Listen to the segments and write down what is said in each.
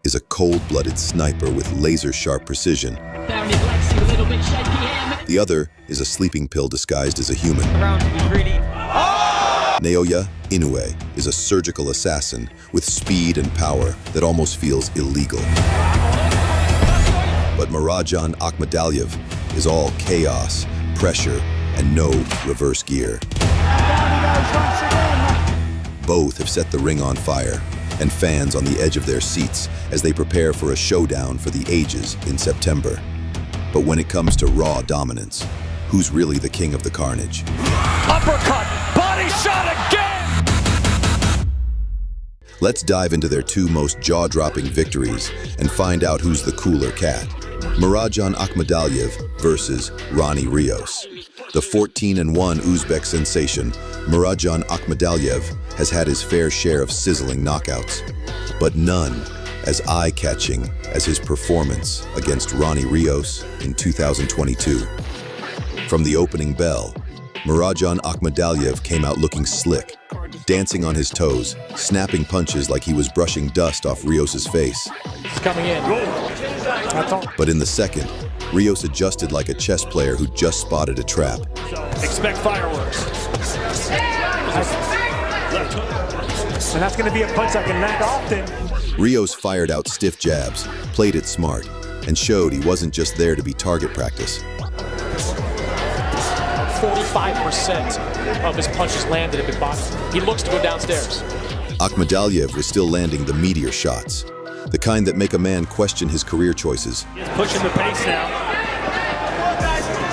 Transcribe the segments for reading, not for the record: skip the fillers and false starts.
is a cold-blooded sniper with laser-sharp precision. The other is a sleeping pill disguised as a human. Naoya, Inoue, is a surgical assassin with speed and power that almost feels illegal. But Murodjon Akmadaliev is all chaos, pressure, and no reverse gear. Both have set the ring on fire, and fans on the edge of their seats as they prepare for a showdown for the ages in September. But when it comes to raw dominance, who's really the king of the carnage? Uppercut! Body shot again! Let's dive into their two most jaw-dropping victories and find out who's the cooler cat. Murodjon Akmadaliev versus Rios. The 14-1 Uzbek sensation, Murodjon Akmadaliev, has had his fair share of sizzling knockouts, but none as eye-catching as his performance against Rios in 2022. From the opening bell, Murodjon Akmadaliev came out looking slick, dancing on his toes, snapping punches like he was brushing dust off Rios's face. He's coming in. But in the second, Rios adjusted like a chess player who just spotted a trap. Expect fireworks. And that's going to be a punch I can land often. Rios fired out stiff jabs, played it smart, and showed he wasn't just there to be target practice. 45% of his punches landed at the bottom. He looks to go downstairs. Akmadaliev was still landing the meteor shots, the kind that make a man question his career choices. He's pushing the pace now.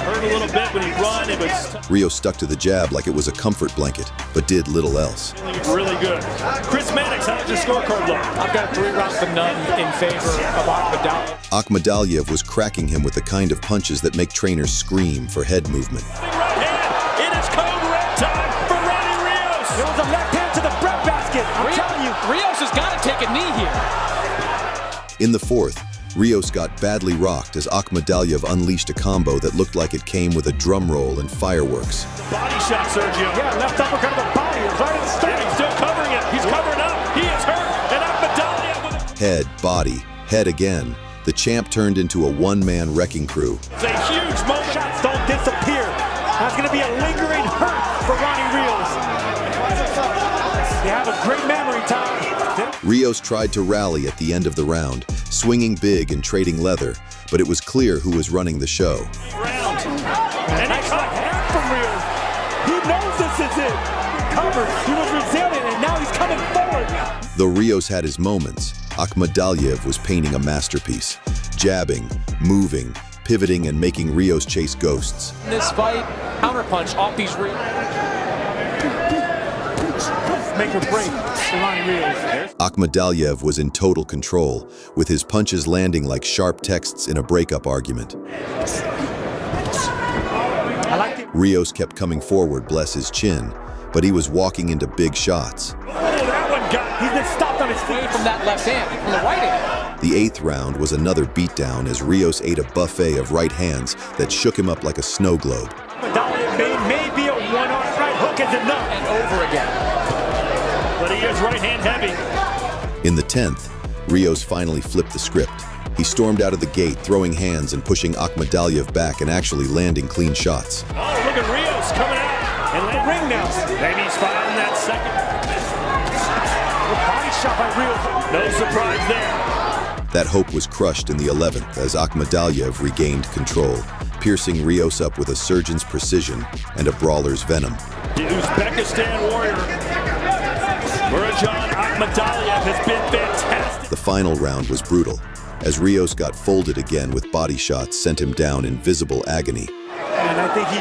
Hurt a little bit when he run. It was Rios stuck to the jab like it was a comfort blanket, but did little else. really good. Chris Mannix, how does your scorecard look? I've got 3 rounds to none in favor of Akmadaliev. Akmadaliev was cracking him with the kind of punches that make trainers scream for head movement. Right hand. It is code red time for Rios. It was a left hand to the breadbasket. I'm telling you, Rios has got to take a knee here. In the fourth, Rios got badly rocked as Akmadaliev unleashed a combo that looked like it came with a drum roll and fireworks. Body shot, Sergio. Yeah, left uppercut of the body. Right in the stomach. He's still covering it. He's covering up. He is hurt. And Akmadaliev with a Head, body, head again. The champ turned into a one-man wrecking crew. It's a huge moment. Shots don't disappear. That's going to be a lingering hurt for Rios. They have a great memory, Tom. Rios tried to rally at the end of the round, swinging big and trading leather, but it was clear who was running the show. Round. And he cut half from Rios. He knows this is it. Covered. He was resilient, and now he's coming forward. Though Rios had his moments, Akmadaliev was painting a masterpiece, jabbing, moving, pivoting, and making Rios chase ghosts. In this fight, counterpunch off these Rios. Make or break for Rios. Akmadaliev was in total control, with his punches landing like sharp texts in a breakup argument. Rios kept coming forward, bless his chin, but he was walking into big shots. Oh, that one got. He's been stopped on his feet from that left hand, from the right hand. The eighth round was another beatdown as Rios ate a buffet of right hands that shook him up like a snow globe. Akmadaliev may be a one-arm right hook is enough. And over again. But he is right hand heavy. In the 10th, Rios finally flipped the script. He stormed out of the gate, throwing hands and pushing Akmadaliev back and actually landing clean shots. Oh, look at Rios coming out and let the ring now. Maybe he's firing that second. Body shot by Rios. No surprise there. That hope was crushed in the 11th as Akmadaliev regained control, piercing Rios up with a surgeon's precision and a brawler's venom. The Uzbekistan warrior, Murodjon Akmadaliev, has been fantastic. The final round was brutal, as Rios got folded again with body shots sent him down in visible agony. And I think he...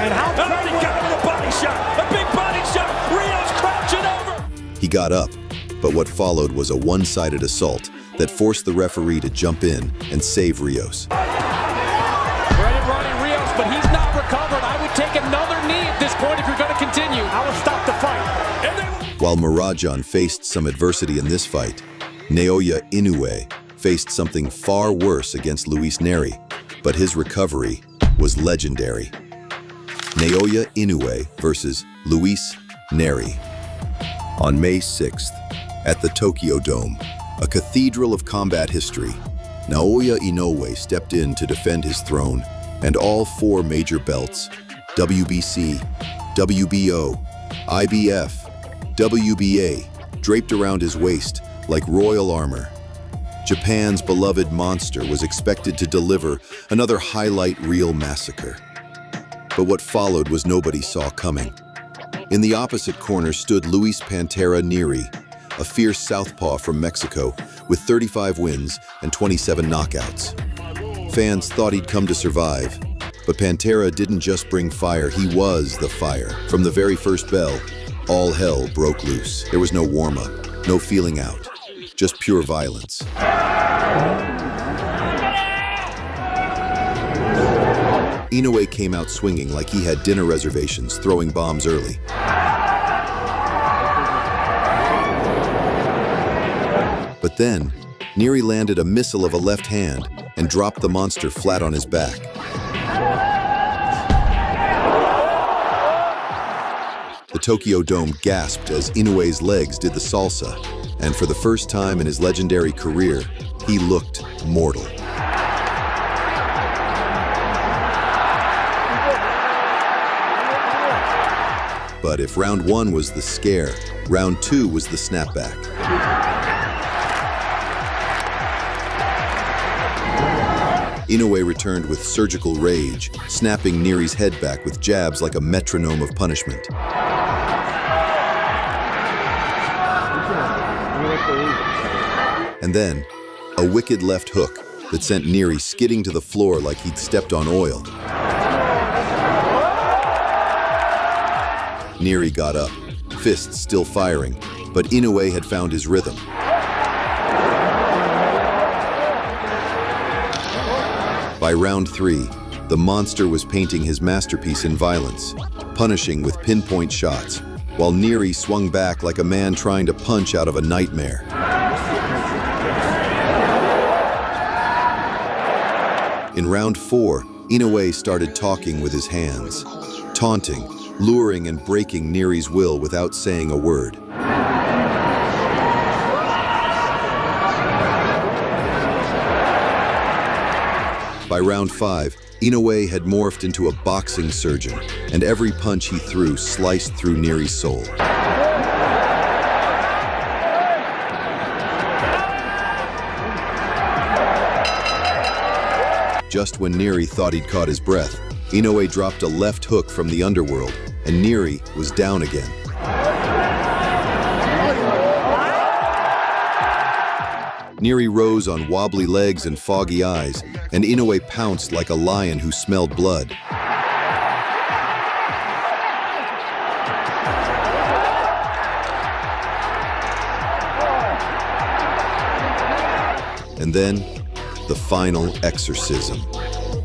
And how about he got him with a body shot? A big body shot! Rios crouching over! He got up, but what followed was a one-sided assault that forced the referee to jump in and save Rios. Rios, but he's not recovered. I would take another knee at this point if you're going to continue. I would stop the fight. While Murodjon faced some adversity in this fight, Naoya Inoue faced something far worse against Neri, but his recovery was legendary. Naoya Inoue versus Neri. On May 6th, at the Tokyo Dome, a cathedral of combat history, Naoya Inoue stepped in to defend his throne, and all 4 major belts, WBC, WBO, IBF, WBA, draped around his waist like royal armor. Japan's beloved monster was expected to deliver another highlight reel massacre. But what followed was nobody saw coming. In the opposite corner stood Luis Pantera Neri, a fierce southpaw from Mexico with 35 wins and 27 knockouts. Fans thought he'd come to survive, but Pantera didn't just bring fire, he was the fire. From the very first bell, all hell broke loose. There was no warm-up, no feeling out, just pure violence. Inoue came out swinging like he had dinner reservations, throwing bombs early. But then, Neri landed a missile of a left hand and dropped the monster flat on his back. The Tokyo Dome gasped as Inoue's legs did the salsa, and for the first time in his legendary career, he looked mortal. But if round 1 was the scare, round 2 was the snapback. Inoue returned with surgical rage, snapping Neri's head back with jabs like a metronome of punishment. And then, a wicked left hook that sent Neri skidding to the floor like he'd stepped on oil. Neri got up, fists still firing, but Inoue had found his rhythm. By round 3, the monster was painting his masterpiece in violence, punishing with pinpoint shots, while Neri swung back like a man trying to punch out of a nightmare. In round 4, Inoue started talking with his hands, taunting, luring and breaking Neri's will without saying a word. By round 5, Inoue had morphed into a boxing surgeon, and every punch he threw sliced through Neri's soul. Just when Neri thought he'd caught his breath, Inoue dropped a left hook from the underworld, and Neri was down again. Neri rose on wobbly legs and foggy eyes, and Inoue pounced like a lion who smelled blood. And then, the final exorcism.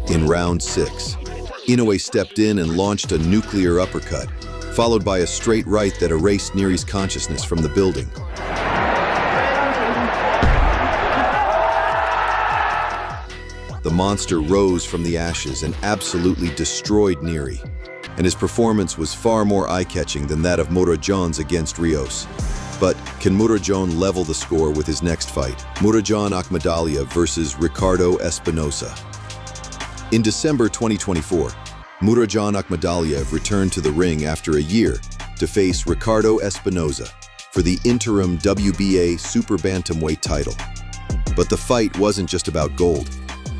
In round 6, Inoue stepped in and launched a nuclear uppercut, followed by a straight right that erased Neri's consciousness from the building. The monster rose from the ashes and absolutely destroyed Neri, and his performance was far more eye-catching than that of Murodjon's against Rios. But can Murodjon level the score with his next fight? Murodjon Akmadaliev versus Ricardo Espinosa. In December 2024, Murodjon Akmadaliev returned to the ring after a year to face Ricardo Espinosa for the interim WBA Super Bantamweight title. But the fight wasn't just about gold.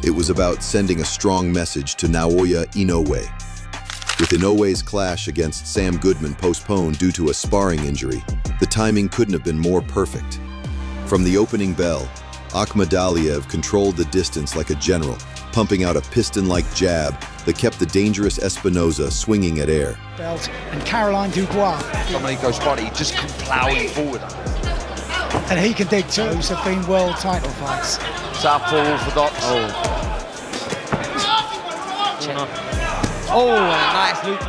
It was about sending a strong message to Naoya Inoue. With Inoue's clash against Sam Goodman postponed due to a sparring injury, the timing couldn't have been more perfect. From the opening bell, Akhmadaliev controlled the distance like a general, pumping out a piston-like jab that kept the dangerous Espinosa swinging at air. Belt and Caroline Dubois. Domenico's body just come plowing forward. And he can dig too. Those have been world title fights. Southpaw orthodox. Oh, and a nice loop.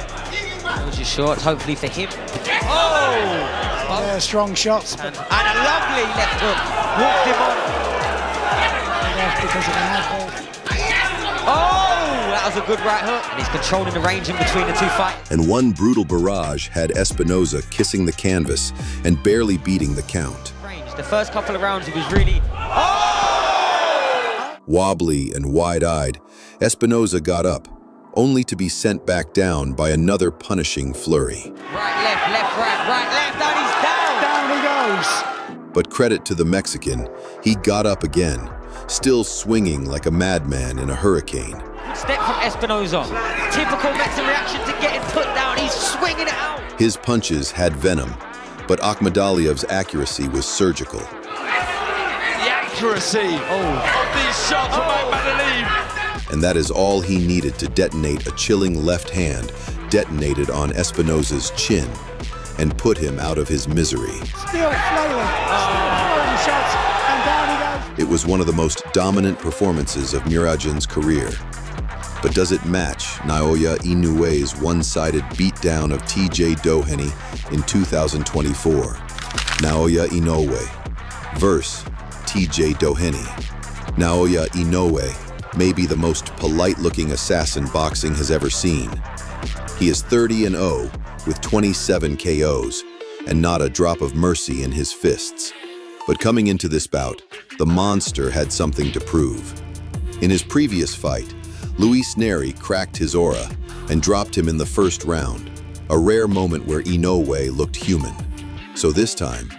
Those are short, hopefully for him. Strong shots. And a lovely left hook. Walked him on. Because of an elbow. Oh, that was a good right hook. And he's controlling the range in between the two fighters. And one brutal barrage had Espinosa kissing the canvas and barely beating the count. The first couple of rounds, he was really... Wobbly and wide-eyed, Espinosa got up, only to be sent back down by another punishing flurry. Right, left, and he's down! Down he goes. But credit to the Mexican, he got up again, still swinging like a madman in a hurricane. Good step from Espinosa. Typical Mexican reaction to getting put down. He's swinging it out. His punches had venom, but Akhmadaliev's accuracy was surgical. The accuracy of these shots from Akmadaliev. And that is all he needed to detonate a chilling left hand detonated on Espinosa's chin and put him out of his misery. Still flailing. Throwing shots, and down he goes. It was one of the most dominant performances of Murodjon's career. But does it match Naoya Inoue's one-sided beatdown of TJ Doheny in 2024? Naoya Inoue versus TJ Doheny. Naoya Inoue may be the most polite-looking assassin boxing has ever seen. He is 30-0 with 27 KOs and not a drop of mercy in his fists. But coming into this bout, the monster had something to prove. In his previous fight, Neri cracked his aura and dropped him in the first round, a rare moment where Inoue looked human. So this time,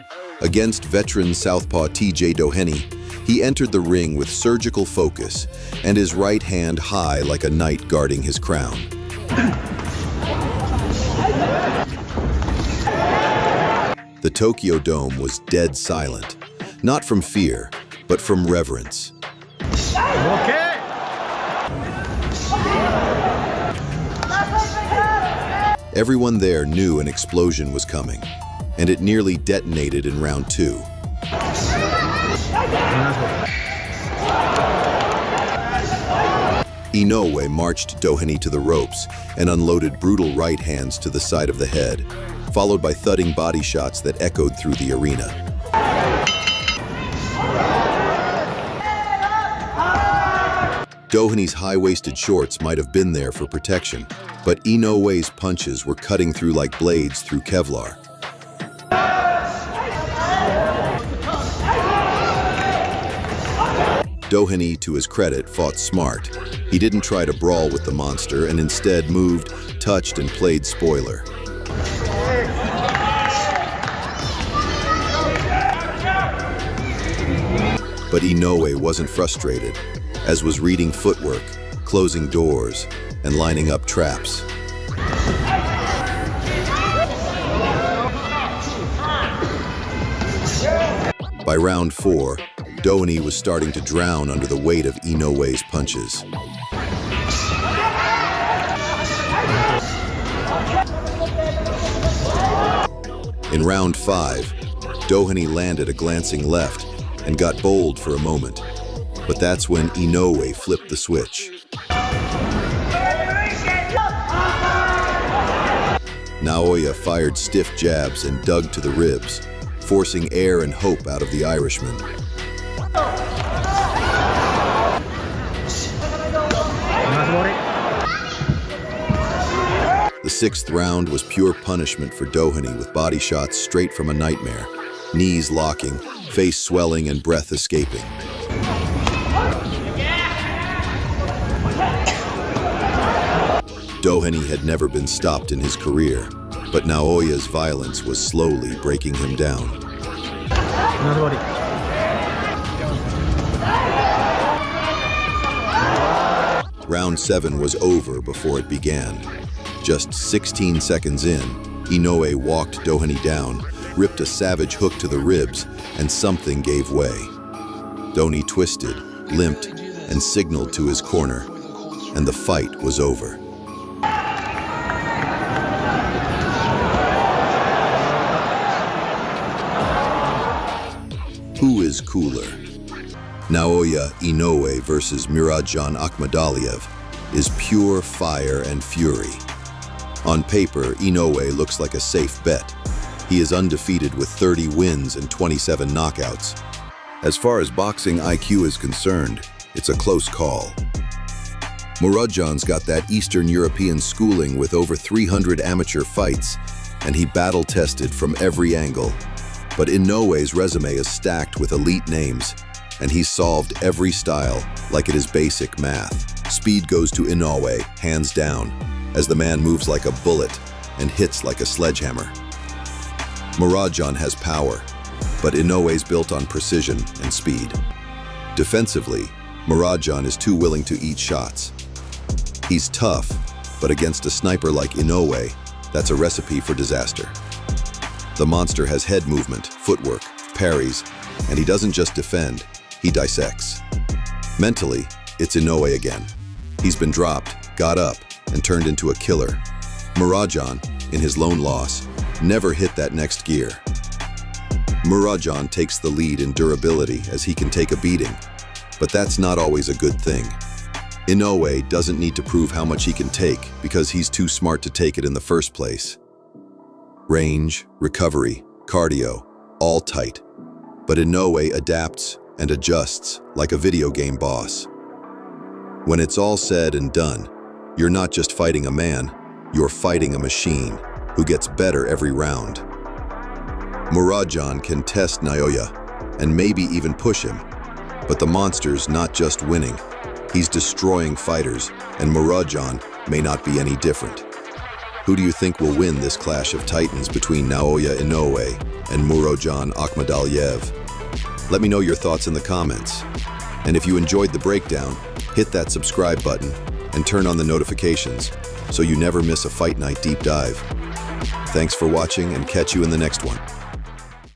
against veteran southpaw TJ Doheny, he entered the ring with surgical focus and his right hand high like a knight guarding his crown. The Tokyo Dome was dead silent, not from fear, but from reverence. Okay. Everyone there knew an explosion was coming, and it nearly detonated in round 2. Inoue marched Doheny to the ropes and unloaded brutal right hands to the side of the head, followed by thudding body shots that echoed through the arena. Doheny's high-waisted shorts might have been there for protection, but Inoue's punches were cutting through like blades through Kevlar. Doheny, to his credit, fought smart. He didn't try to brawl with the monster and instead moved, touched, and played spoiler. But Inoue wasn't frustrated, as was reading footwork, closing doors, and lining up traps. By round 4, Doheny was starting to drown under the weight of Inoue's punches. In round 5, Doheny landed a glancing left and got bold for a moment. But that's when Inoue flipped the switch. Naoya fired stiff jabs and dug to the ribs, forcing air and hope out of the Irishman. The 6th round was pure punishment for Doheny with body shots straight from a nightmare, knees locking, face swelling, and breath escaping. Doheny had never been stopped in his career, but Naoya's violence was slowly breaking him down. Round 7 was over before it began. Just 16 seconds in, Inoue walked Doheny down, ripped a savage hook to the ribs, and something gave way. Doheny twisted, limped, and signaled to his corner, and the fight was over. Who is cooler? Naoya Inoue versus Murodjon Akmadaliev is pure fire and fury. On paper, Inoue looks like a safe bet. He is undefeated with 30 wins and 27 knockouts. As far as boxing IQ is concerned, it's a close call. Murodjon's got that Eastern European schooling with over 300 amateur fights, and he battle-tested from every angle. But Inoue's resume is stacked with elite names, and he's solved every style like it is basic math. Speed goes to Inoue, hands down, as the man moves like a bullet and hits like a sledgehammer. Murodjon has power, but Inoue's built on precision and speed. Defensively, Murodjon is too willing to eat shots. He's tough, but against a sniper like Inoue, that's a recipe for disaster. The monster has head movement, footwork, parries, and he doesn't just defend, he dissects. Mentally, it's Inoue again. He's been dropped, got up, and turned into a killer. Murodjon, in his lone loss, never hit that next gear. Murodjon takes the lead in durability as he can take a beating, but that's not always a good thing. Inoue doesn't need to prove how much he can take because he's too smart to take it in the first place. Range, recovery, cardio, all tight. But Inoue adapts and adjusts like a video game boss. When it's all said and done, you're not just fighting a man, you're fighting a machine who gets better every round. Murodjon can test Naoya and maybe even push him, but the monster's not just winning, he's destroying fighters, and Murodjon may not be any different. Who do you think will win this clash of titans between Naoya Inoue and Murodjon Akmadaliev? Let me know your thoughts in the comments. And if you enjoyed the breakdown, hit that subscribe button and turn on the notifications so you never miss a Fight Night deep dive. Thanks for watching and catch you in the next one.